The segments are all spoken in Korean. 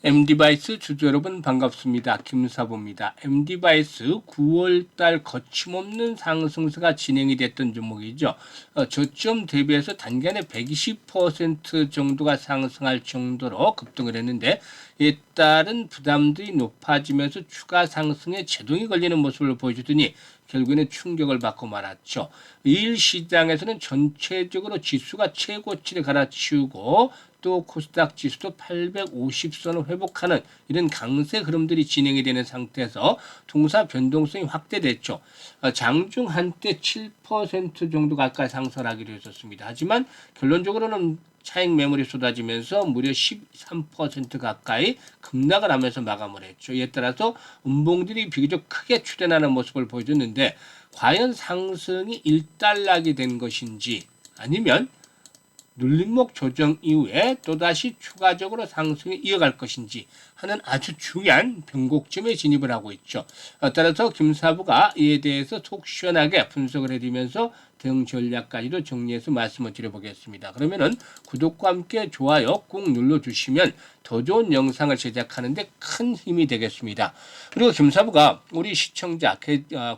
MD바이스 주주 여러분 반갑습니다. 김사부입니다. MD바이스 9월달 거침없는 상승세가 진행이 됐던 종목이죠. 저점 대비해서 단기간에 120% 정도가 상승할 정도로 급등을 했는데 이에 따른 부담들이 높아지면서 추가 상승에 제동이 걸리는 모습을 보여주더니 결국에는 충격을 받고 말았죠. 일 시장에서는 전체적으로 지수가 최고치를 갈아치우고 또 코스닥 지수도 850선을 회복하는 이런 강세 흐름들이 진행이 되는 상태에서 동사 변동성이 확대됐죠. 장중 한때 7% 정도 가까이 상승하기로 했었습니다. 하지만 결론적으로는 차익 매물이 쏟아지면서 무려 13% 가까이 급락을 하면서 마감을 했죠. 이에 따라서 음봉들이 비교적 크게 출현하는 모습을 보여줬는데 과연 상승이 일단락이 된 것인지 아니면 눌림목 조정 이후에 또다시 추가적으로 상승이 이어갈 것인지 하는 아주 중요한 변곡점에 진입을 하고 있죠. 따라서 김사부가 이에 대해서 속 시원하게 분석을 해드리면서 대응 전략까지도 정리해서 말씀을 드려보겠습니다. 그러면은 구독과 함께 좋아요 꾹 눌러주시면 더 좋은 영상을 제작하는데 큰 힘이 되겠습니다. 그리고 김사부가 우리 시청자,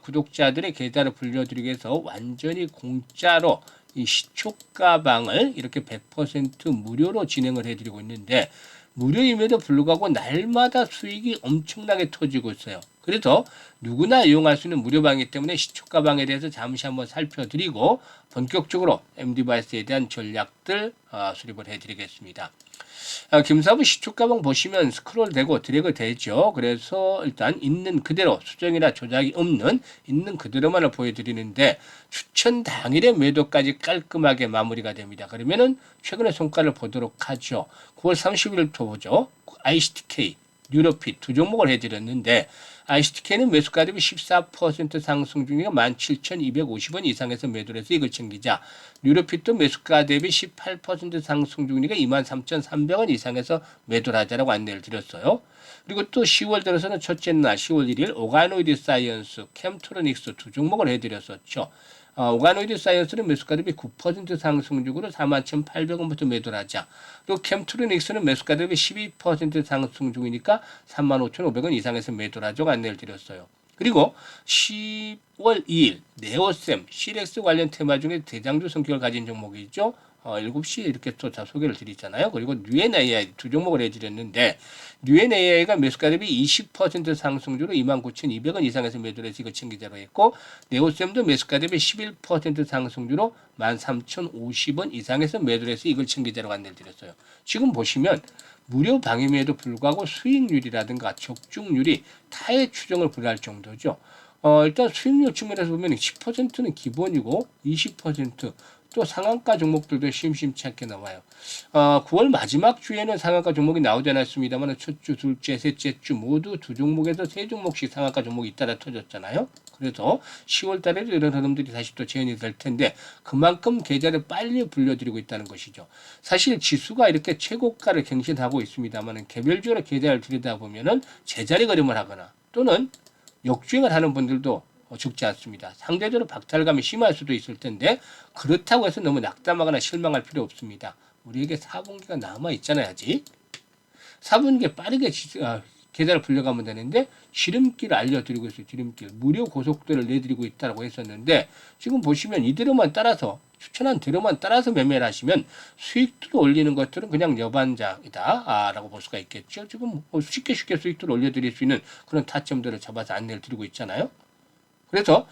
구독자들의 계좌를 불려드리기 위해서 완전히 공짜로 이 시초가방을 이렇게 100% 무료로 진행을 해드리고 있는데 무료임에도 불구하고 날마다 수익이 엄청나게 터지고 있어요. 그래서 누구나 이용할 수 있는 무료방이기 때문에 시초가방에 대해서 잠시 한번 살펴드리고 본격적으로 MD바이스에 대한 전략들 수립을 해드리겠습니다. 김사부 시초가방 보시면 스크롤 되고 드래그 되죠. 그래서 일단 있는 그대로 수정이나 조작이 없는 있는 그대로만을 보여드리는데 추천 당일의 매도까지 깔끔하게 마무리가 됩니다. 그러면은 최근의 성과를 보도록 하죠. 9월 30일부터 보죠. ICTK, 뉴로핏 두 종목을 해드렸는데 ICTK는 매수가 대비 14% 상승 중이고 17,250원 이상에서 매도를 해서 이걸 챙기자. 뉴로핏도 매수가 대비 18% 상승 중이니까 23,300원 이상에서 매도를 하자라고 안내를 드렸어요. 그리고 또 10월 들어서는 첫째 날 10월 1일 오가노이드 사이언스, 캠트로닉스 두 종목을 해드렸었죠. 오가노이드 사이언스는 매수가 대비 9% 상승 중으로 41,800원부터 매도를 하자. 또 캠트로닉스는 매수가 대비 12% 상승 중이니까 35,500원 이상에서 매도를 하자고 안내를 드렸어요. 그리고 10월 2일 네오셈, CLX 관련 테마 중에 대장주 성격을 가진 종목이죠. 7시에 이렇게 또 다 소개를 드리잖아요. 그리고 뉴엔AI 두 종목을 해드렸는데 뉴엔AI가 매수가 대비 20% 상승주로 29,200원 이상에서 매도를 해서 이거 챙기자로 했고 네오셈도 매수가 대비 11% 상승주로 13,050원 이상에서 매도를 해서 이걸 챙기자로 안내를 드렸어요. 지금 보시면 무료 방임에도 불구하고 수익률이라든가 적중률이 타의 추정을 불허할 정도죠. 일단 수익률 측면에서 보면 10%는 기본이고 20%또 상한가 종목들도 심심치 않게 나와요. 9월 마지막 주에는 상한가 종목이 나오지 않았습니다만 첫 주, 둘째, 셋째 주 모두 두 종목에서 세 종목씩 상한가 종목이 잇따라 터졌잖아요. 그래서 10월 달에도 이런 흐름들이 다시 또 재현이 될 텐데 그만큼 계좌를 빨리 불려드리고 있다는 것이죠. 사실 지수가 이렇게 최고가를 갱신하고 있습니다만 개별적으로 계좌를 들여다보면은 제자리 걸음을 하거나 또는 역주행을 하는 분들도 적지 않습니다. 상대적으로 박탈감이 심할 수도 있을 텐데 그렇다고 해서 너무 낙담하거나 실망할 필요 없습니다. 우리에게 4분기가 남아있잖아요. 아직 4분기에 빠르게 계좌를 불려가면 되는데 지름길을 알려드리고 있어요. 지름길. 무료 고속도로를 내드리고 있다고 했었는데 지금 보시면 이대로만 따라서 추천한 대로만 따라서 매매를 하시면 수익도 올리는 것들은 그냥 여반장이다 라고 볼 수가 있겠죠. 지금 쉽게 수익도를 올려드릴 수 있는 그런 타점들을 잡아서 안내를 드리고 있잖아요. 그래서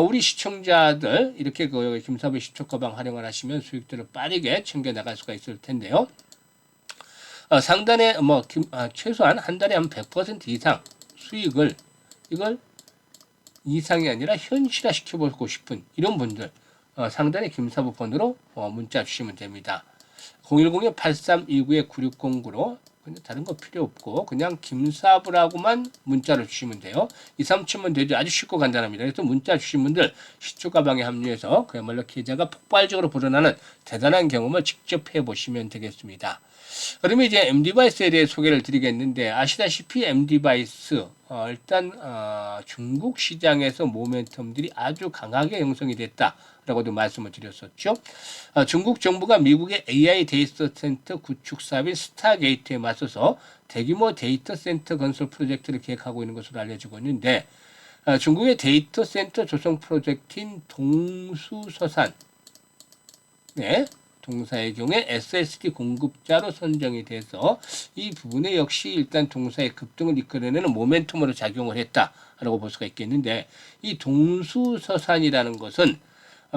우리 시청자들 이렇게 김사부 시초가방 활용을 하시면 수익들을 빠르게 챙겨 나갈 수가 있을 텐데요. 상단에 최소한 한 달에 한 100% 이상 수익을 이걸 이상이 아니라 현실화 시켜보고 싶은 이런 분들 상단에 김사부 번호로 문자 주시면 됩니다. 010-8329-9609로 근데 다른 거 필요 없고 그냥 김사부라고만 문자를 주시면 돼요. 2, 3초면 되죠. 아주 쉽고 간단합니다. 그래서 문자 주신 분들 시초가방에 합류해서 그야말로 계좌가 폭발적으로 불어나는 대단한 경험을 직접 해보시면 되겠습니다. 그러면 이제 MD바이스에 대해 소개를 드리겠는데 아시다시피 MD바이스 일단 중국 시장에서 모멘텀들이 아주 강하게 형성이 됐다라고도 말씀을 드렸었죠. 중국 정부가 미국의 AI 데이터 센터 구축 사업인 스타게이트에 맞서서 대규모 데이터 센터 건설 프로젝트를 계획하고 있는 것으로 알려지고 있는데, 중국의 데이터 센터 조성 프로젝트인 동수서산, 네, 동사의 경우에 SSD 공급자로 선정이 돼서 이 부분에 역시 일단 동사의 급등을 이끌어내는 모멘텀으로 작용을 했다라고 볼 수가 있겠는데, 이 동수서산이라는 것은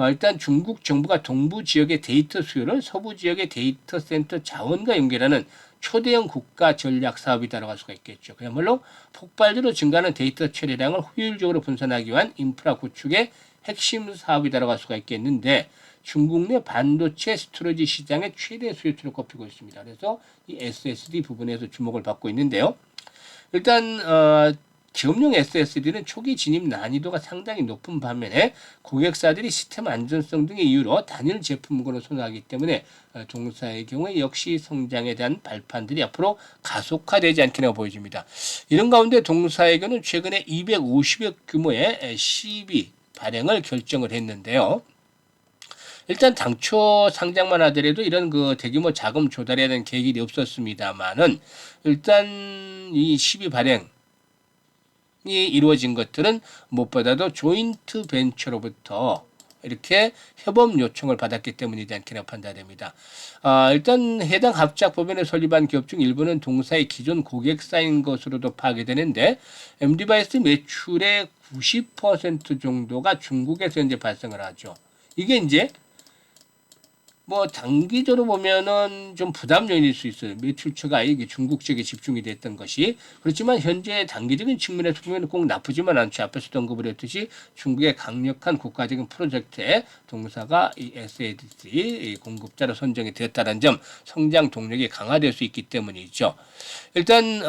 일단 중국 정부가 동부 지역의 데이터 수요를 서부 지역의 데이터 센터 자원과 연결하는 초대형 국가 전략 사업이다라고 할 수가 있겠죠. 그야말로 폭발적으로 증가하는 데이터 처리량을 효율적으로 분산하기 위한 인프라 구축의 핵심 사업이다라고 할 수가 있겠는데, 중국 내 반도체 스토리지 시장의 최대 수요처로 꼽히고 있습니다. 그래서 이 SSD 부분에서 주목을 받고 있는데요. 일단 기업용 SSD는 초기 진입 난이도가 상당히 높은 반면에 고객사들이 시스템 안전성 등의 이유로 단일 제품군을 선호하기 때문에 동사의 경우에 역시 성장에 대한 발판들이 앞으로 가속화되지 않겠나 보여집니다. 이런 가운데 동사에게는 최근에 250억 규모의 CB 발행을 결정을 했는데요. 일단 당초 상장만 하더라도 이런 그 대규모 자금 조달에 대한 계획이 없었습니다만은, 일단 이 12 발행이 이루어진 것들은 무엇보다도 조인트 벤처로부터 이렇게 협업 요청을 받았기 때문이지 않게나 판단됩니다. 일단 해당 합작법인을 설립한 기업 중 일부는 동사의 기존 고객사인 것으로도 파악되는데, MD바이스 매출의 90% 정도가 중국에서 현재 발생을 하죠. 이게 이제 뭐 단기적으로 보면은 좀 부담 요인일 수 있어요. 매출처가 이게 중국 쪽에 집중이 됐던 것이. 그렇지만 현재 단기적인 측면에서 보면 꼭 나쁘지만 않죠. 앞에서도 언급을 했듯이 중국의 강력한 국가적인 프로젝트에 동사가 이 SADC 공급자로 선정이 되었다는 점, 성장 동력이 강화될 수 있기 때문이죠. 일단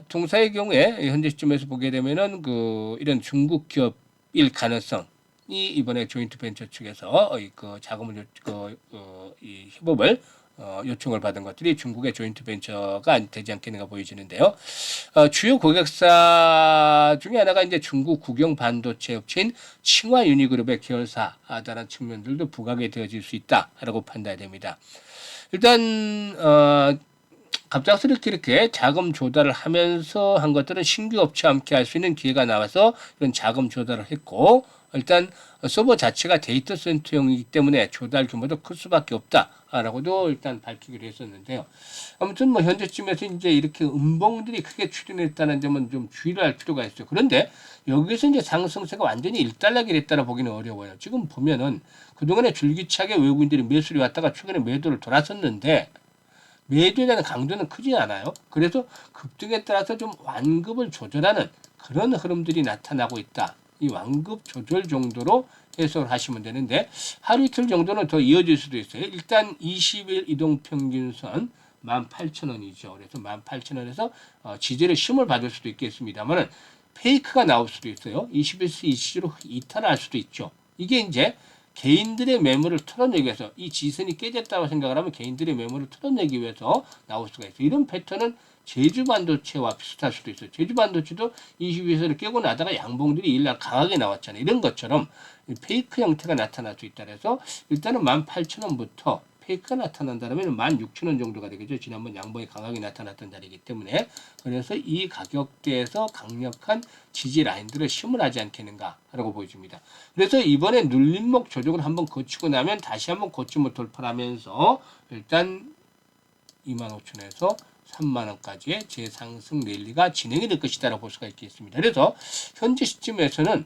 동사의 경우에 현재 시점에서 보게 되면은 이런 중국 기업일 가능성 이 이번에 조인트 벤처 측에서 그 자금을 이 협업을 요청을 받은 것들이 중국의 조인트 벤처가 되지 않겠는가 보여지는데요. 주요 고객사 중에 하나가 이제 중국 국영 반도체 업체인 칭화 유니그룹의 계열사다라는 측면들도 부각이 되어질 수 있다라고 판단됩니다. 일단 갑작스럽게 이렇게 자금 조달을 하면서 한 것들은 신규 업체와 함께 할 수 있는 기회가 나와서 이런 자금 조달을 했고, 일단 서버 자체가 데이터 센터용이기 때문에 조달 규모도 클 수밖에 없다라고도 일단 밝히기로 했었는데요. 아무튼 뭐 현재쯤에서 이제 이렇게 음봉들이 크게 출현했다는 점은 좀 주의를 할 필요가 있어요. 그런데 여기서 이제 상승세가 완전히 일단락이 됐다라 보기는 어려워요. 지금 보면은 그동안에 줄기차게 외국인들이 매수를 왔다가 최근에 매도를 돌았었는데, 매도에 대한 강도는 크지 않아요. 그래서 급등에 따라서 좀 완급을 조절하는 그런 흐름들이 나타나고 있다. 이 완급 조절 정도로 해석을 하시면 되는데, 하루 이틀 정도는 더 이어질 수도 있어요. 일단 20일 이동평균선 18,000원이죠. 그래서 18,000원에서 지지를 힘을 받을 수도 있겠습니다만 페이크가 나올 수도 있어요. 21세 이시로 이탈을 할 수도 있죠. 이게 이제 개인들의 매물을 털어내기 위해서, 이 지선이 깨졌다고 생각을 하면 개인들의 매물을 털어내기 위해서 나올 수가 있어요. 이런 패턴은 제주 반도체와 비슷할 수도 있어요. 제주 반도체도 22선을 깨고 나다가 양봉들이 일날 강하게 나왔잖아요. 이런 것처럼 페이크 형태가 나타날 수 있다. 그래서 일단은 18,000원부터 페이크가 나타난다면 16,000원 정도가 되겠죠. 지난번 양봉이 강하게 나타났던 자리이기 때문에. 그래서 이 가격대에서 강력한 지지 라인들을 심을하지 않겠는가라고 보여집니다. 그래서 이번에 눌림목 조정을 한번 거치고 나면 다시 한번 고점을 돌파하면서 일단 25,000원에서 30,000원까지의 재상승 랠리가 진행이 될 것이다라고 볼 수가 있겠습니다. 그래서 현재 시점에서는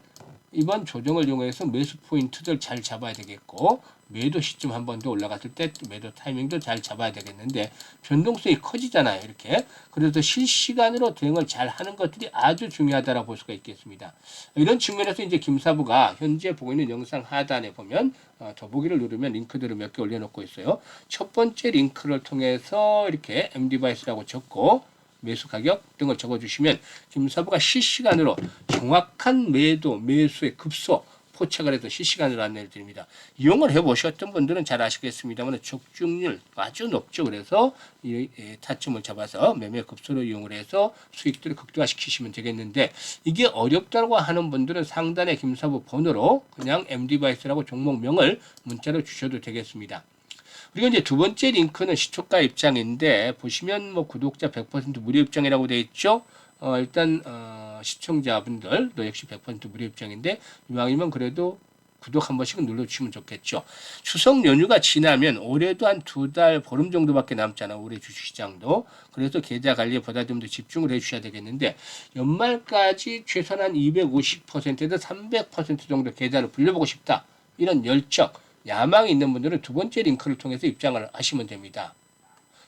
이번 조정을 이용해서 매수 포인트들 잘 잡아야 되겠고, 매도 시점 한 번 더 올라갔을 때 매도 타이밍도 잘 잡아야 되겠는데, 변동성이 커지잖아요. 이렇게. 그래서 실시간으로 대응을 잘 하는 것들이 아주 중요하다라고 볼 수가 있겠습니다. 이런 측면에서 이제 김사부가 현재 보고 있는 영상 하단에 보면 더보기를 누르면 링크들을 몇 개 올려놓고 있어요. 첫 번째 링크를 통해서 이렇게 MD바이스라고 적고 매수 가격 등을 적어주시면 김사부가 실시간으로 정확한 매도, 매수의 급소, 포착을 해서 실시간으로 안내를 드립니다. 이용을 해보셨던 분들은 잘 아시겠습니다만 적중률 아주 높죠. 그래서 이 타점을 잡아서 매매 급소로 이용을 해서 수익들을 극대화시키시면 되겠는데, 이게 어렵다고 하는 분들은 상단의 김사부 번호로 그냥 MD바이스라고 종목명을 문자로 주셔도 되겠습니다. 그리고 이제 두 번째 링크는 시초가 입장인데, 보시면 뭐 구독자 100% 무료 입장이라고 되어 있죠. 일단 시청자분들도 역시 100% 무료 입장인데, 이왕이면 그래도 구독 한 번씩은 눌러주시면 좋겠죠. 추석 연휴가 지나면 올해도 한 2달 보름 정도밖에 남잖아, 올해 주식시장도. 그래서 계좌 관리에 보다 좀 더 집중을 해주셔야 되겠는데, 연말까지 최소한 한 250%에서 300% 정도 계좌를 불려보고 싶다, 이런 열정, 야망이 있는 분들은 두 번째 링크를 통해서 입장을 하시면 됩니다.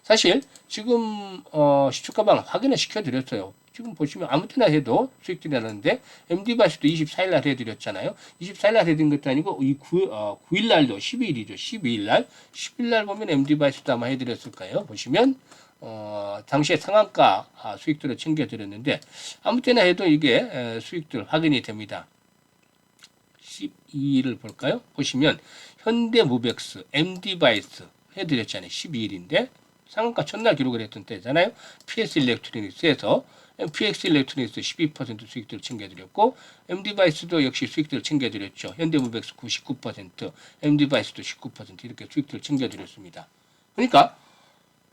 사실 지금 시초가방 확인을 시켜드렸어요. 지금 보시면 아무 때나 해도 수익들이 나는데, MD바이스도 24일 날 해드렸잖아요. 24일 날 해드린 것도 아니고 이 9일 날도 12일이죠. 12일 날. 10일 날 보면 MD바이스도 아마 해드렸을 거예요. 보시면 당시에 상한가 수익들을 챙겨드렸는데, 아무 때나 해도 이게 수익들 확인이 됩니다. 12일을 볼까요? 보시면 현대무벡스, MD바이스 해드렸잖아요. 12일인데 상한가 첫날 기록을 했던 때잖아요. PS 일렉트로닉스에서 PX 일렉트로닉스 12% 수익들을 챙겨드렸고, MD바이스도 역시 수익들을 챙겨드렸죠. 현대무벡스 99%, MD바이스도 19% 이렇게 수익들을 챙겨드렸습니다. 그러니까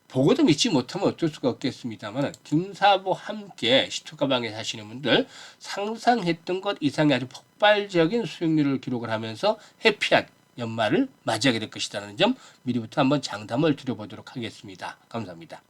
보고도 믿지 못하면 어쩔 수가 없겠습니다만, 김사부 함께 시초가방에 사시는 분들 상상했던 것 이상의 아주 폭발적인 수익률을 기록을 하면서 해피한 연말을 맞이하게 될 것이라는 점 미리부터 한번 장담을 드려보도록 하겠습니다. 감사합니다.